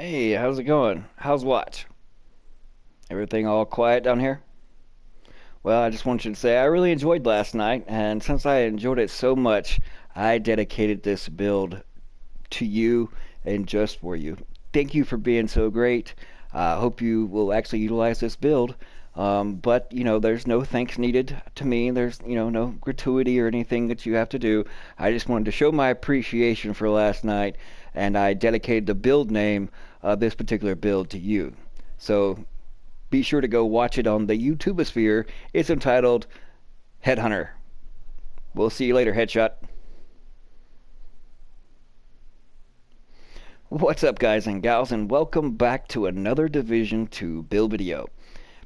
Hey, how's it going? How's watch? Everything all quiet down here? Well, I just wanted you to say I really enjoyed last night, and since I enjoyed it so much, I dedicated this build to you and just for you. Thank you for being so great. I hope you will actually utilize this build. But there's no thanks needed to me. There's no gratuity or anything that you have to do. I just wanted to show my appreciation for last night, and I dedicated the build name of this particular build to you. So be sure to go watch it on the YouTubeosphere. It's entitled Headhunter. We'll see you later, Headshot. What's up, guys and gals, and welcome back to another Division 2 build video.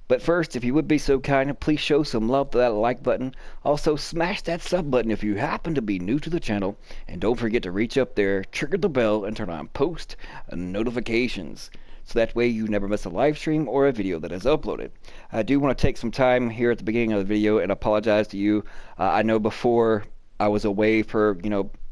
But first, if you would be so kind, please show some love to that like button. Also, smash that sub button if you happen to be new to the channel. And don't forget to reach up there, trigger the bell, and turn on post notifications. So that way you never miss a live stream or a video that is uploaded. I do want to take some time here at the beginning of the video and apologize to you. I know before I was away for,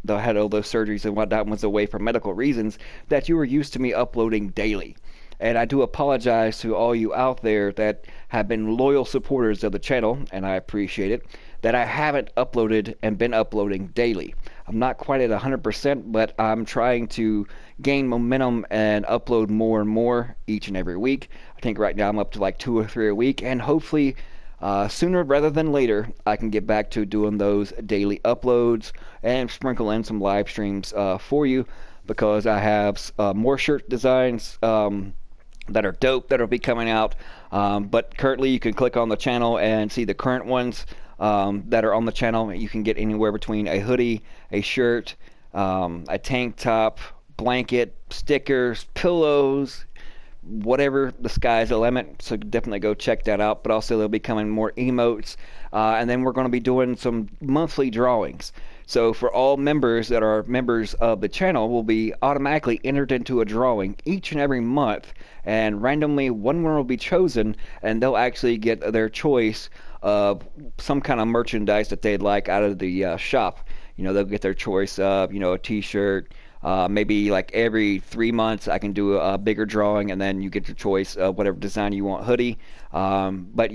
I had all those surgeries and whatnot, was away for medical reasons, that you were used to me uploading daily. And I do apologize to all you out there that have been loyal supporters of the channel, and I appreciate it, that I haven't uploaded and been uploading daily. I'm not quite at 100%, but I'm trying to gain momentum and upload more and more each and every week. I think right now I'm up to like 2 or 3 a week, and hopefully sooner rather than later, I can get back to doing those daily uploads and sprinkle in some live streams for you, because I have more shirt designs that are dope that'll be coming out. But currently you can click on the channel and see the current ones that are on the channel. You can get anywhere between a hoodie, a shirt, a tank top, blanket, stickers, pillows, whatever. The sky's the limit, so definitely go check that out. But also there'll be coming more emotes, and then we're going to be doing some monthly drawings. So for all members that are members of the channel, will be automatically entered into a drawing each and every month, and randomly one winner will be chosen, and they'll actually get their choice of some kind of merchandise that they'd like out of the shop. They'll get their choice of a t-shirt. Maybe like every 3 months I can do a bigger drawing, and then you get your choice of whatever design you want, hoodie. But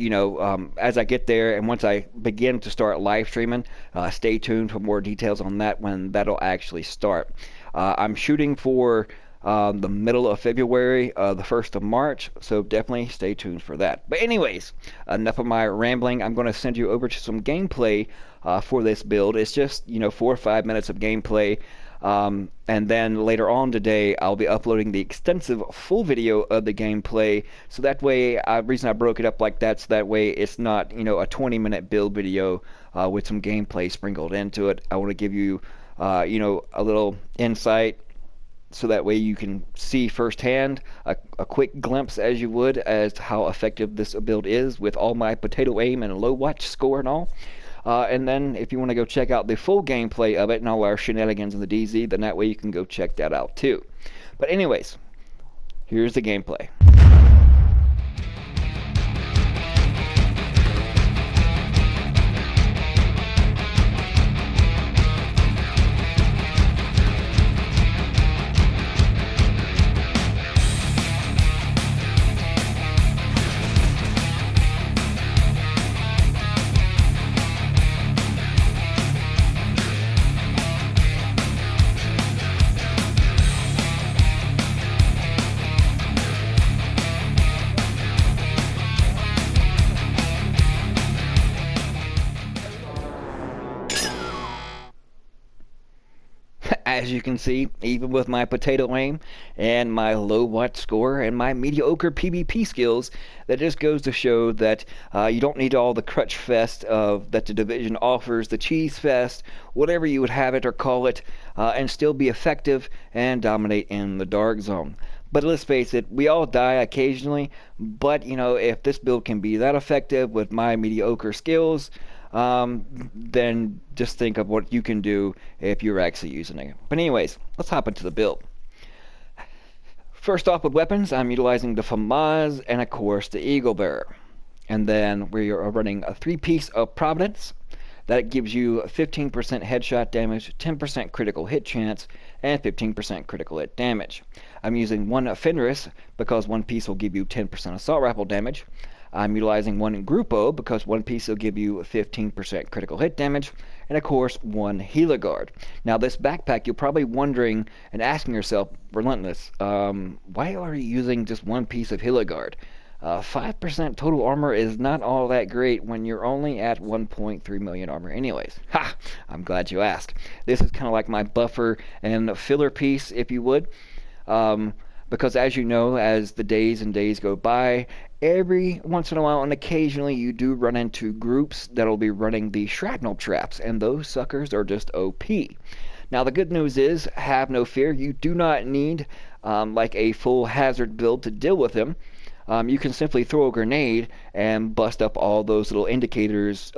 as I get there and once I begin to start live streaming, stay tuned for more details on that when that'll actually start. I'm shooting for the middle of February, the 1st of March, so definitely stay tuned for that. But anyways, enough of my rambling. I'm going to send you over to some gameplay for this build. It's just 4 or 5 minutes of gameplay. And then later on today, I'll be uploading the extensive full video of the gameplay. So that way, the reason I broke it up like that, so that way it's not, a 20-minute build video with some gameplay sprinkled into it. I want to give you, a little insight, so that way you can see firsthand a quick glimpse, as you would, as to how effective this build is with all my potato aim and low watch score and all. And then if you want to go check out the full gameplay of it and all our shenanigans in the DZ, then that way you can go check that out too. But anyways, here's the gameplay. As you can see, even with my potato aim and my low watch score and my mediocre PvP skills, that just goes to show that you don't need all the crutch fest that the Division offers, the cheese fest, whatever you would have it or call it, and still be effective and dominate in the dark zone. But let's face it, we all die occasionally, but if this build can be that effective with my mediocre skills, then just think of what you can do if you're actually using it. But anyways, let's hop into the build. First off, with weapons, I'm utilizing the FAMAS and of course the Eagle Bearer. And then we are running a 3-piece of Providence. That gives you 15% headshot damage, 10% critical hit chance, and 15% critical hit damage. I'm using one Fenris because one piece will give you 10% assault rifle damage. I'm utilizing one Grupo because one piece will give you 15% critical hit damage, and of course one Heliguard. Now this backpack, you're probably wondering and asking yourself, Relentless, why are you using just one piece of Heliguard? 5% total armor is not all that great when you're only at 1.3 million armor anyways. Ha! I'm glad you asked. This is kind of like my buffer and filler piece, if you would. Because as you know, as the days and days go by, every once in a while and occasionally you do run into groups that'll be running the shrapnel traps, and those suckers are just OP. Now the good news is, have no fear, you do not need like a full hazard build to deal with them. You can simply throw a grenade and bust up all those little indicators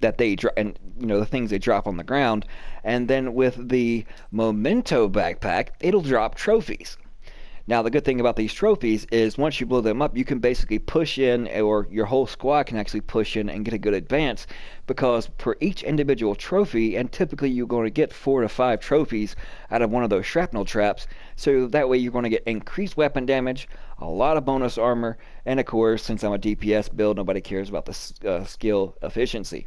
that they drop, and the things they drop on the ground. And then with the Memento backpack, it'll drop trophies. Now the good thing about these trophies is once you blow them up, you can basically push in, or your whole squad can actually push in and get a good advance, because per each individual trophy, and typically you're going to get 4 to 5 trophies out of one of those shrapnel traps, so that way you're going to get increased weapon damage, a lot of bonus armor, and of course, since I'm a DPS build, nobody cares about the skill efficiency.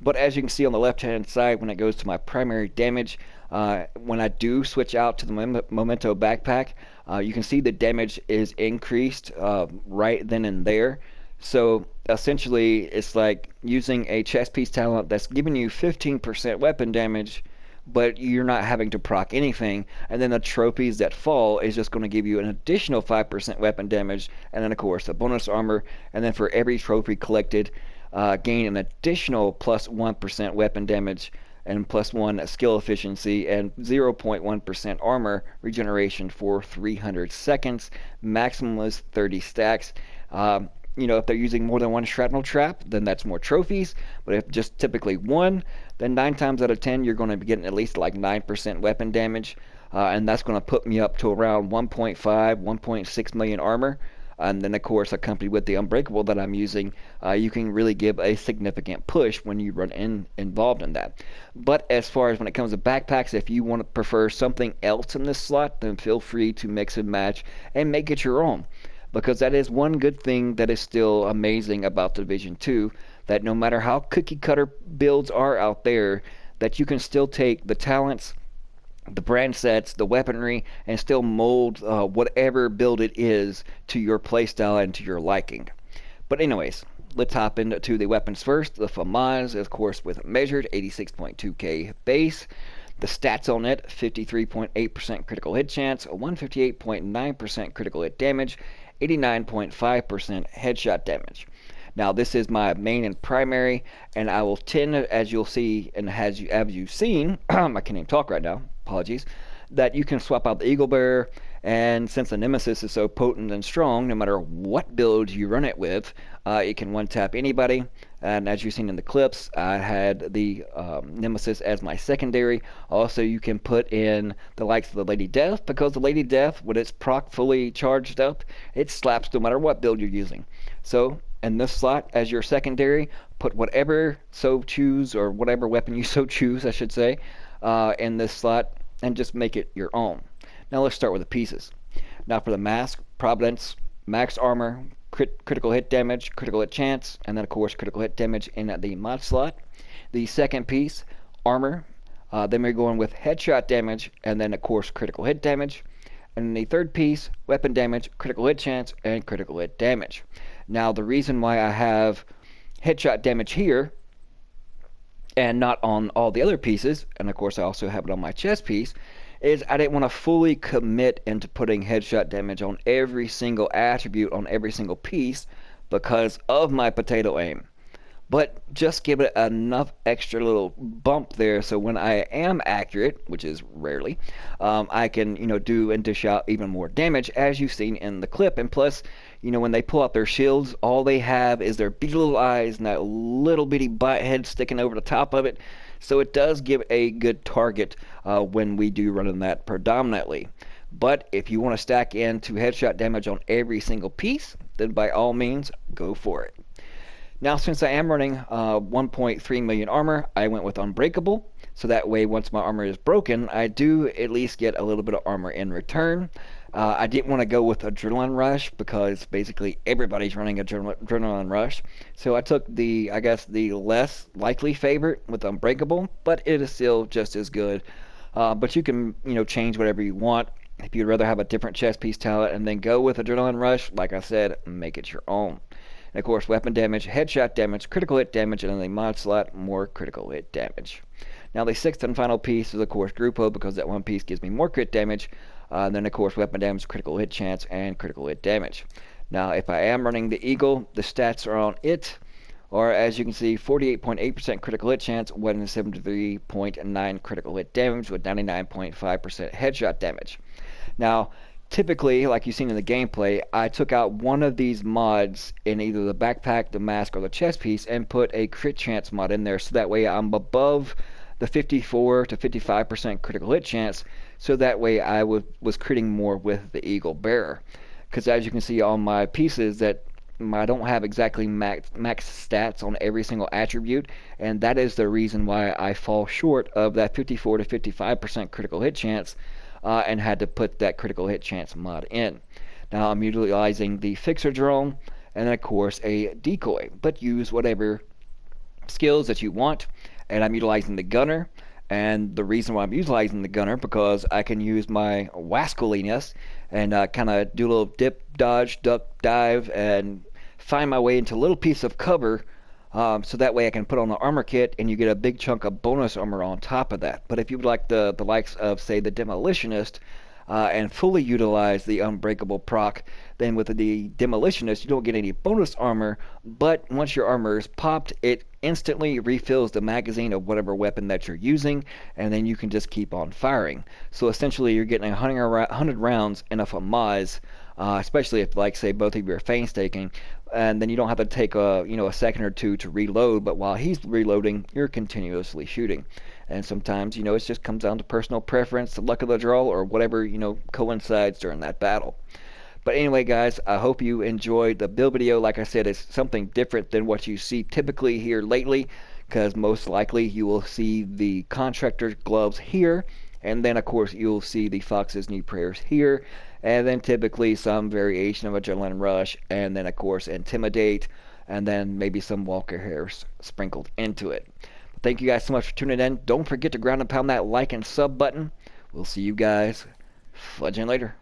But as you can see on the left hand side, when it goes to my primary damage, when I do switch out to the Memento backpack, you can see the damage is increased right then and there. So essentially it's like using a chest piece talent that's giving you 15% weapon damage, but you're not having to proc anything, and then the trophies that fall is just going to give you an additional 5% weapon damage, and then of course the bonus armor, and then for every trophy collected, gain an additional plus 1% weapon damage and plus 1 skill efficiency and 0.1% armor regeneration for 300 seconds. Maximum is 30 stacks. If they're using more than one shrapnel trap, then that's more trophies. But if just typically one, then 9 times out of 10 you're going to be getting at least like 9% weapon damage. And that's going to put me up to around 1.5, 1.6 million armor. And then, of course, accompanied with the Unbreakable that I'm using, you can really give a significant push when you run involved in that. But as far as when it comes to backpacks, if you want to prefer something else in this slot, then feel free to mix and match and make it your own. Because that is one good thing that is still amazing about Division 2, that no matter how cookie cutter builds are out there, that you can still take the talents, the brand sets, the weaponry, and still mold whatever build it is to your playstyle and to your liking. But anyways, let's hop into the weapons first. The FAMAS, of course, with measured 86.2k base. The stats on it, 53.8% critical hit chance, 158.9% critical hit damage, 89.5% headshot damage. Now this is my main and primary, and I will tend, as you'll see, and as you've seen, I can't even talk right now, apologies, that you can swap out the Eagle Bearer, and since the Nemesis is so potent and strong, no matter what build you run it with, it can one-tap anybody. And as you've seen in the clips, I had the Nemesis as my secondary. Also, you can put in the likes of the Lady Death, because the Lady Death, when it's proc fully charged up, it slaps no matter what build you're using. So in this slot as your secondary, put whatever so choose, or whatever weapon you so choose, I should say, in this slot, and just make it your own. Now let's start with the pieces. Now for the mask, Providence, max armor, critical hit damage, critical hit chance, and then of course critical hit damage in the mod slot. The second piece, armor, then we're going with headshot damage, and then of course critical hit damage. And the third piece, weapon damage, critical hit chance, and critical hit damage. Now the reason why I have headshot damage here and not on all the other pieces, and of course I also have it on my chest piece, is I didn't want to fully commit into putting headshot damage on every single attribute on every single piece because of my potato aim. But just give it enough extra little bump there so when I am accurate, which is rarely, I can do and dish out even more damage, as you've seen in the clip. And plus, when they pull out their shields, all they have is their beady little eyes and that little bitty bite head sticking over the top of it. So it does give a good target when we do run in that predominantly. But if you want to stack into headshot damage on every single piece, then by all means, go for it. Now, since I am running 1.3 million armor, I went with Unbreakable. So that way, once my armor is broken, I do at least get a little bit of armor in return. I didn't want to go with Adrenaline Rush because basically everybody's running Adrenaline Rush. So I took the, I guess, the less likely favorite with Unbreakable, but it is still just as good. But you can, change whatever you want. If you'd rather have a different chest piece talent and then go with Adrenaline Rush, like I said, make it your own. And of course, weapon damage, headshot damage, critical hit damage, and in the mod slot, more critical hit damage. Now the sixth and final piece is of course Grupo, because that one piece gives me more crit damage. Then of course weapon damage, critical hit chance, and critical hit damage. Now if I am running the Eagle, the stats are on it. Or as you can see, 48.8% critical hit chance, 173.9 critical hit damage with 99.5% headshot damage. Now, typically, like you've seen in the gameplay, I took out one of these mods in either the backpack, the mask, or the chest piece and put a crit chance mod in there, so that way I'm above the 54 to 55% critical hit chance, so that way I was critting more with the Eagle Bearer. Because as you can see on my pieces, that I don't have exactly max stats on every single attribute, and that is the reason why I fall short of that 54 to 55% critical hit chance, and had to put that critical hit chance mod in. Now I'm utilizing the fixer drone, and then of course a decoy, but use whatever skills that you want. And I'm utilizing the gunner, and the reason why I'm utilizing the gunner, because I can use my wascaliness and kind of do a little dip, dodge, duck, dive, and find my way into a little piece of cover, so that way I can put on the armor kit and you get a big chunk of bonus armor on top of that. But if you would like the likes of, say, the Demolitionist, and fully utilize the Unbreakable proc, then with the Demolitionist you don't get any bonus armor, but once your armor is popped, it instantly refills the magazine of whatever weapon that you're using, and then you can just keep on firing. So essentially you're getting 100 rounds enough of Maz, especially if, like, say, both of you are feint staking, and then you don't have to take a second or two to reload, but while he's reloading, you're continuously shooting. And sometimes, it just comes down to personal preference, the luck of the draw, or whatever, coincides during that battle. But anyway, guys, I hope you enjoyed the build video. Like I said, it's something different than what you see typically here lately, because most likely you will see the Contractor's gloves here, and then, of course, you'll see the Fox's New Prayers here, and then typically some variation of Adrenaline Rush, and then, of course, Intimidate, and then maybe some Walker Hairs sprinkled into it. Thank you guys so much for tuning in. Don't forget to ground and pound that like and sub button. We'll see you guys fudging later.